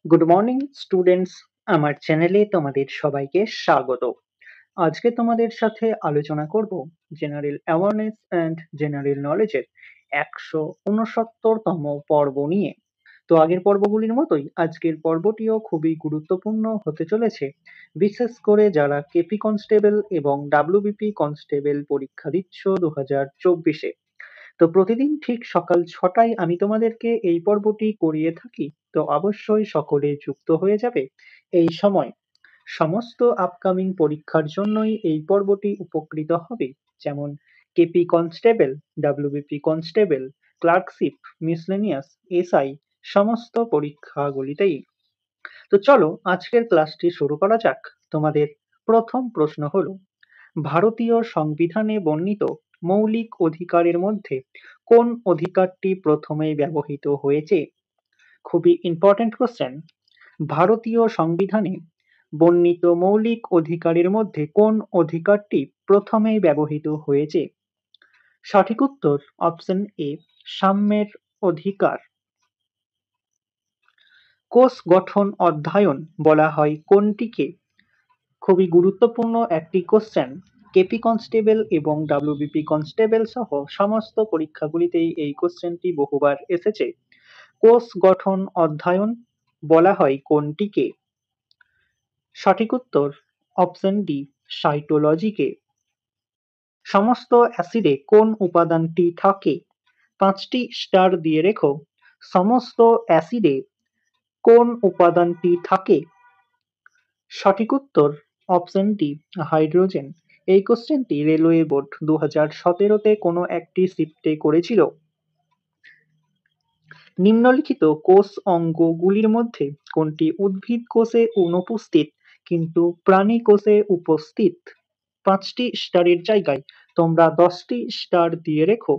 Good morning students, আমার চ্যানেলে তোমাদের সবাইকে স্বাগত। আজকে তোমাদের সাথে আলোচনা করব জেনারেল অ্যাওয়ারনেস অ্যান্ড জেনারেল নলেজের 169তম পর্ব নিয়ে। তো আগের পর্বগুলির মতোই আজকের পর্বটিও খুবই গুরুত্বপূর্ণ হতে চলেছে, বিশেষ করে যারা কেপি কনস্টেবল এবং ডাব্লিউবিপি কনস্টেবল পরীক্ষা দিচ্ছ 2024-এ। তো প্রতিদিন ঠিক সকাল 6টায় আমি তোমাদেরকে এই পর্বটি করিয়ে থাকি। তো অবশ্যই সকলে যুক্ত হয়ে যাবে এই সময়। সমস্ত আপকামিং পরীক্ষার জন্যই এই পর্বটি উপকৃত হবে, যেমন KP constable, WBP constable, clerkship, miscellaneous, SI, সমস্ত পরীক্ষাগুলিতেই। তো চলো আজকের ক্লাসটি শুরু করা যাক। তোমাদের প্রথম প্রশ্ন হলো, ভারতীয় সংবিধানে বর্ণিত মৌলিক অধিকারের মধ্যে কোন অধিকারটি প্রথমে ব্যবহৃত হয়েছে? খুবই ইম্পর্টেন্ট কোশ্চেন। ভারতীয় সংবিধানে বর্ণিত মৌলিক অধিকারের মধ্যে কোন অধিকারটি প্রথমে ব্যবহৃত হয়েছে? সঠিক উত্তর অপশন এ, সাম্যের অধিকার। কোষ গঠন অধ্যয়ন বলা হয় কোনটিকে? খুবই গুরুত্বপূর্ণ একটি কোশ্চেন। কেপি কনস্টেবল এবং ডাব্লিউবিপি কনস্টেবল সহ সমস্ত পরীক্ষাগুলিতেই এই কোশ্চেনটি বহুবার এসেছে। কোষ গঠন অধ্যয়ন বলা হয় কোনটিকে? সঠিক উত্তর অপশন ডি, সাইটোলজিকে। সমস্ত অ্যাসিডে কোন উপাদানটি থাকে? 5টি স্টার দিয়ে রেখো। সমস্ত অ্যাসিডে কোন উপাদানটি থাকে? সঠিক উত্তর অপশন ডি, হাইড্রোজেন। এই কোশ্চেনটি রেলওয়ে বোর্ড 2017-তে কোনো একটি শিফটে করেছিল। নিম্নলিখিত কোষ অঙ্গগুলির মধ্যে কোনটি উদ্ভিদ কোষে অনুপস্থিত কিন্তু প্রাণী কোষে উপস্থিত? 5টি স্টারের জায়গায় তোমরা 10টি স্টার দিয়ে রেখো।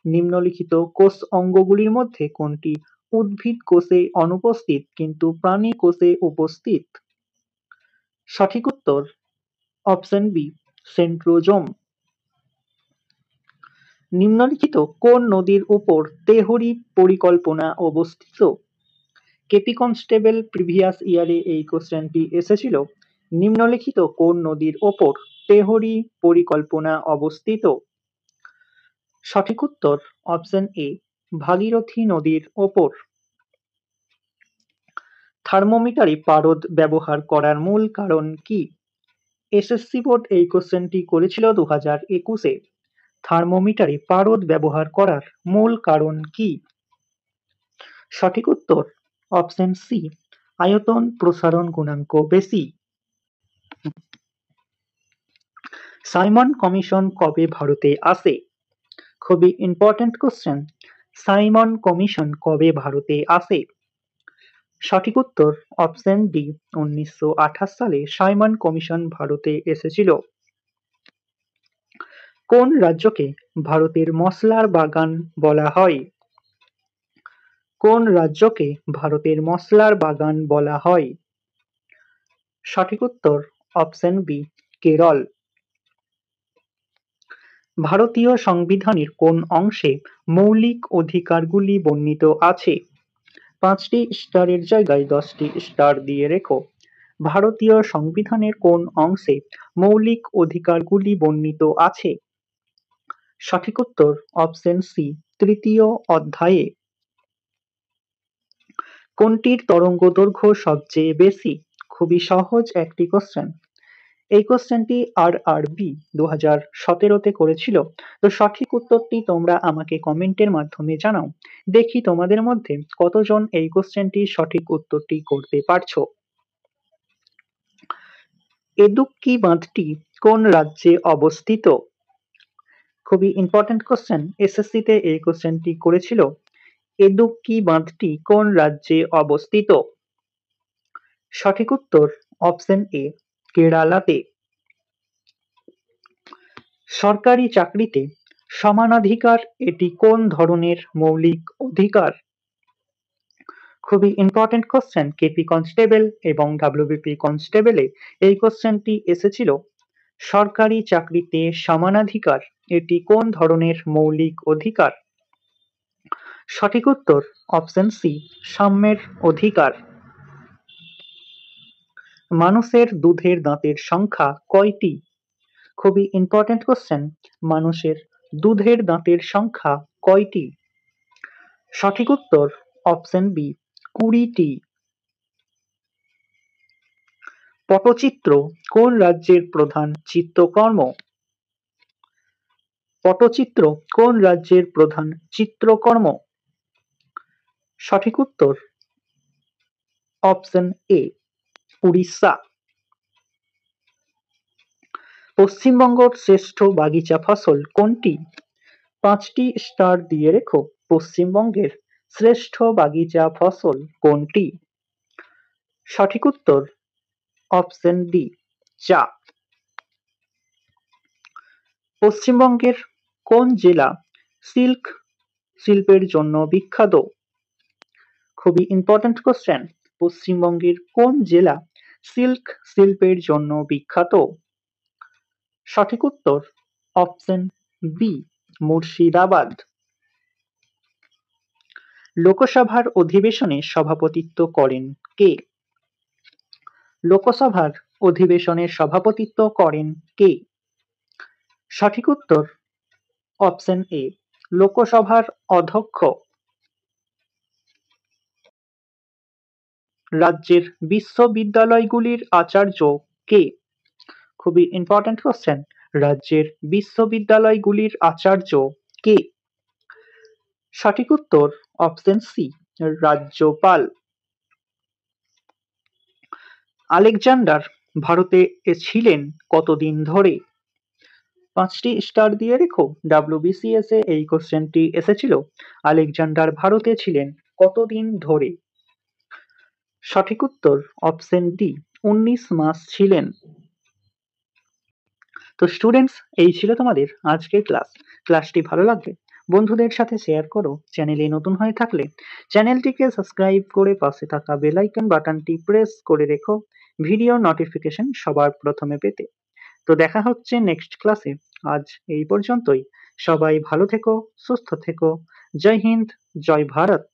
নিম্নলিখিত কোষ অঙ্গগুলির মধ্যে কোনটি উদ্ভিদ কোষে অনুপস্থিত কিন্তু প্রাণী কোষে উপস্থিত? সঠিক উত্তর অপশন বি, সেন্ট্রোজোম। নিম্নলিখিত কোন নদীর উপর তেহরি পরিকল্পনা অবস্থিত? কেপি কনস্টেবল প্রিভিয়াস ইয়ারে এই কোশ্চেনটি এসেছিল। নিম্নলিখিত কোন নদীর ওপর তেহরি পরিকল্পনা অবস্থিত? সঠিক উত্তর অপশন এ, ভাগীরথী নদীর ওপর। থার্মোমিটারে পারদ ব্যবহার করার মূল কারণ কি? এসএসসি বোর্ড এই কোশ্চেনটি করেছিল 2021-এ। থার্মোমিটারে পারদ ব্যবহার করার মূল কারণ কি? সঠিক উত্তর অপশন সি, আয়তন প্রসারণ গুণাঙ্ক বেশি। সাইমন কমিশন কবে ভারতে আসে? খুবই ইম্পর্টেন্ট কোশ্চেন। সাইমন কমিশন কবে ভারতে আসে? সঠিক উত্তর অপশন ডি, 1928 সালে সাইমন কমিশন ভারতে এসেছিল। কোন রাজ্যকে ভারতের মশলার বাগান বলা হয়? কোন রাজ্যকে ভারতের মশলার বাগান বলা হয়? সঠিক উত্তর অপশন বি, কেরল। ভারতীয় সংবিধানের কোন অংশে মৌলিক অধিকারগুলি বর্ণিত আছে? 5টি স্টারের জায়গায় 10টি স্টার দিয়ে রেখো। ভারতীয় সংবিধানের কোন অংশে মৌলিক অধিকারগুলি বর্ণিত আছে? সঠিক উত্তর অপশন সি, তৃতীয় অধ্যায়ে। কোনটির তরঙ্গদৈর্ঘ্য সবচেয়ে বেশি? খুবই সহজ একটি কোশ্চেন। এই কোশ্চেনটি RRB 2017-তে করেছিল। তো সঠিক উত্তরটি তোমরা আমাকে কমেন্টের মাধ্যমে জানাও। দেখি তোমাদের মধ্যে কতজন এই কোশ্চেনটি সঠিক উত্তরটি করতে পারছো। এদুক্কি বাঁধটি কোন রাজ্যে অবস্থিত? খুবই ইম্পর্টেন্ট কোশ্চেন। এসএসসিতে এই কোশ্চেনটি করেছিল। এদুক্কি বাঁধটি কোন রাজ্যে অবস্থিত? সঠিক উত্তর অপশন এ, কেরালাতে। সরকারি চাকরিতে সমানাধিকার এটি কোন ধরনের মৌলিক অধিকার? খুবই ইম্পর্টেন্ট কোশ্চেন। কেপি কনস্টেবল এবং ডাব্লিউবিপি কনস্টেবলে এই কোশ্চেনটি এসেছিল। সরকারি চাকরিতে সমানাধিকার এটি কোন ধরনের মৌলিক অধিকার? সঠিক উত্তর অপশন সি, সাম্যের অধিকার। মানুষের দুধের দাঁতের সংখ্যা কয়টি? খুবই ইম্পর্ট্যান্ট কোশ্চেন। মানুষের দুধের দাঁতের সংখ্যা কয়টি? সঠিক উত্তর অপশন বি, 20টি। পটচিত্র কোন রাজ্যের প্রধান চিত্রকর্ম? পটচিত্র কোন রাজ্যের প্রধান চিত্রকর্ম? সঠিক উত্তর অপশন এ, উড়িষ্যা। পশ্চিমবঙ্গের শ্রেষ্ঠ বাগিচা ফসল কোনটি? 5টি স্টার দিয়ে রেখো। পশ্চিমবঙ্গের শ্রেষ্ঠ বাগিচা ফসল কোনটি? সঠিক উত্তর অপশন ডি, চা। পশ্চিমবঙ্গের কোন জেলা সিল্ক শিল্পের জন্য বিখ্যাত? খুবই ইম্পর্ট্যান্ট কোশ্চেন। পশ্চিমবঙ্গের কোন জেলা সিল্ক শিল্পের জন্য বিখ্যাত? সঠিক উত্তর অপশন বি, মুর্শিদাবাদ। লোকসভার অধিবেশনে সভাপতিত্ব করেন কে? লোকসভার অধিবেশনে সভাপতিত্ব করেন কে? সঠিক উত্তর অপশন এ, লোকসভার অধ্যক্ষ। রাজ্যের বিশ্ববিদ্যালয়গুলির আচার্য কে? খুবই ইম্পর্ট্যান্ট কোশ্চেন। রাজ্যের বিশ্ববিদ্যালয়গুলির আচার্য কে? সঠিক উত্তর অপশন সি, রাজ্যপাল। আলেকজান্ডার ভারতে ছিলেন কতদিন ধরে? 5টি স্টার দিয়ে রেখো। WBCS এ এই কোশ্চেনটি এসেছিল। আলেকজান্ডার ভারতে ছিলেন কতদিন ধরে? সঠিক উত্তর অপশন ডি, 19 মাস ছিলেন। তো স্টুডেন্টস, এই ছিল তোমাদের আজকের ক্লাস। ক্লাসটি ভালো লাগলে বন্ধুদের সাথে শেয়ার করো। চ্যানেলে নতুন হয়ে থাকলে চ্যানেলটিকে সাবস্ক্রাইব করে পাশে থাকা বেল আইকন বাটনটি প্রেস করে রেখো ভিডিও নোটিফিকেশন সবার প্রথমে পেতে। তো দেখা হচ্ছে নেক্সট ক্লাসে। আজ এই পর্যন্তই। সবাই ভালো থেকো, সুস্থ থেকো। জয় হিন্দ, জয় ভারত।